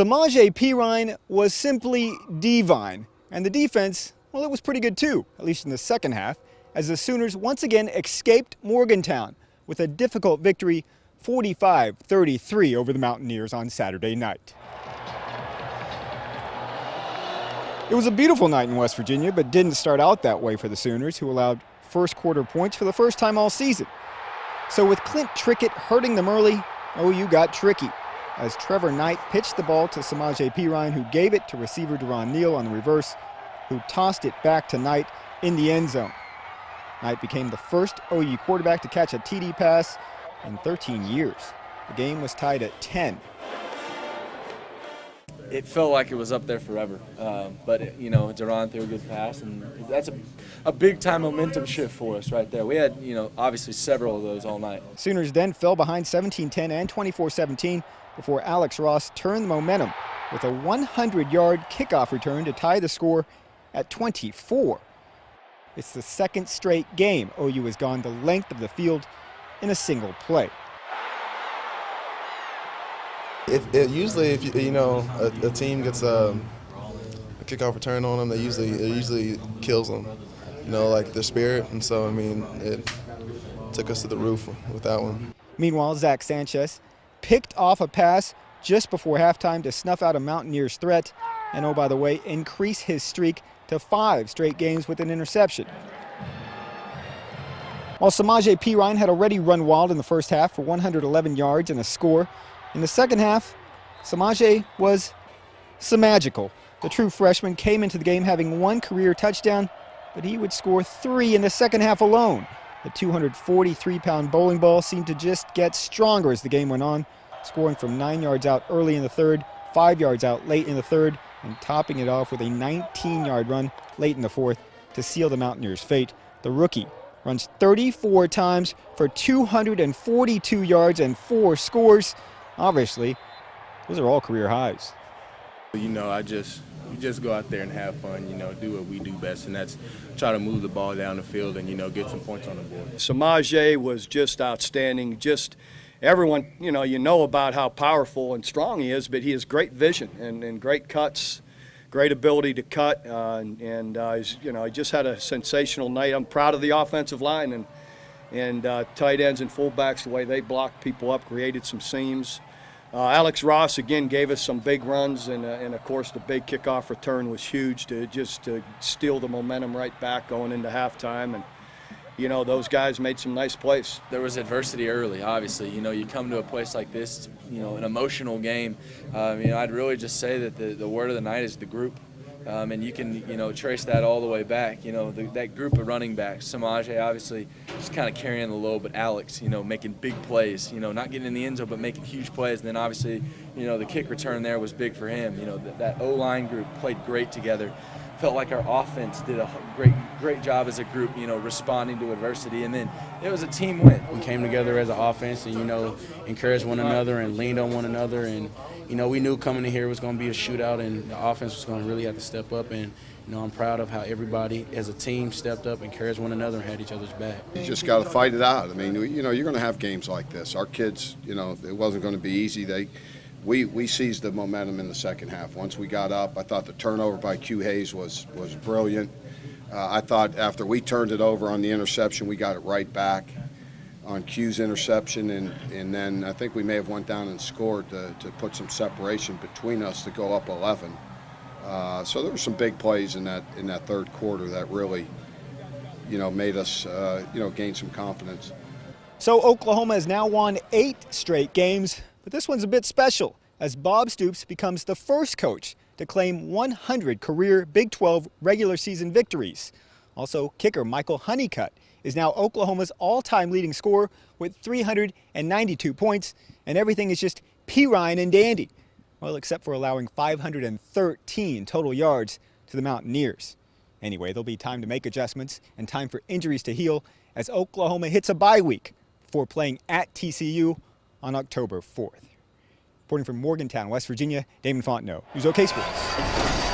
Samaje Perine was simply divine, and the defense, well, it was pretty good too, at least in the second half, as the Sooners once again escaped Morgantown with a difficult victory 45-33 over the Mountaineers on Saturday night. It was a beautiful night in West Virginia, but didn't start out that way for the Sooners, who allowed first quarter points for the first time all season. So with Clint Trickett hurting them early, OU got tricky, as Trevor Knight pitched the ball to Samaje Perine, who gave it to receiver Deron Neal on the reverse, who tossed it back to Knight in the end zone. Knight became the first OU quarterback to catch a TD pass in 13 years. The game was tied at 10. It felt like it was up there forever, but you know, Deron threw a good pass, and that's a big-time momentum shift for us right there. We had, you know, obviously several of those all night. Sooners then fell behind 17-10 and 24-17 before Alex Ross turned the momentum with a 100-yard kickoff return to tie the score at 24. It's the second straight game OU has gone the length of the field in a single play. Usually, if a team gets a kickoff return on them, it usually kills them, like their spirit. And so, I mean, it took us to the roof with that one. Meanwhile, Zach Sanchez picked off a pass just before halftime to snuff out a Mountaineers threat, and oh, by the way, increase his streak to 5 straight games with an interception. While Samaje Perine had already run wild in the first half for 111 yards and a score, in the second half, Samaje was Samagical. The true freshman came into the game having 1 career touchdown, but he would score 3 in the second half alone. The 243-pound bowling ball seemed to just get stronger as the game went on, scoring from 9 yards out early in the third, 5 yards out late in the third, and topping it off with a 19-yard run late in the fourth to seal the Mountaineers' fate. The rookie runs 34 times for 242 yards and 4 scores. Obviously, those are all career highs. You know, you just go out there and have fun, do what we do best, and that's try to move the ball down the field and, get some points on the board. Samaje was just outstanding. Just everyone, you know about how powerful and strong he is, but he has great vision and great cuts, great ability to cut, he just had a sensational night. I'm proud of the offensive line and tight ends and fullbacks, the way they blocked people up, created some seams. Alex Ross again gave us some big runs, and of course the big kickoff return was huge to steal the momentum right back going into halftime. And those guys made some nice plays. There was adversity early, obviously. You come to a place like this, an emotional game. I'd really just say that the word of the night is the group. And you can, trace that all the way back. That group of running backs, Samaje obviously just kind of carrying the load, but Alex, making big plays, not getting in the end zone, but making huge plays. And then obviously, the kick return there was big for him. That O-line group played great together. Felt like our offense did a great job as a group, responding to adversity. And then it was a team win. We came together as an offense and, encouraged one another and leaned on one another. And, we knew coming in here it was going to be a shootout, and the offense was going to really have to step up. And, I'm proud of how everybody as a team stepped up, encouraged one another, and had each other's back. You just got to fight it out. I mean, you're going to have games like this. Our kids, it wasn't going to be easy. We seized the momentum in the second half. Once we got up, I thought the turnover by Q Hayes was brilliant. I thought after we turned it over on the interception, we got it right back on Q's interception, and then I think we may have went down and scored to put some separation between us to go up 11. So there were some big plays in that third quarter that really, made us, gain some confidence. So Oklahoma has now won 8 straight games, but this one's a bit special as Bob Stoops becomes the first coach to claim 100 career Big 12 regular season victories. Also, kicker Michael Honeycutt is now Oklahoma's all-time leading scorer with 392 points, and everything is just Perine and dandy. Well, except for allowing 513 total yards to the Mountaineers. Anyway, there'll be time to make adjustments and time for injuries to heal as Oklahoma hits a bye week before playing at TCU on October 4th. Reporting from Morgantown, West Virginia, Damon Fontenot, News OK Sports.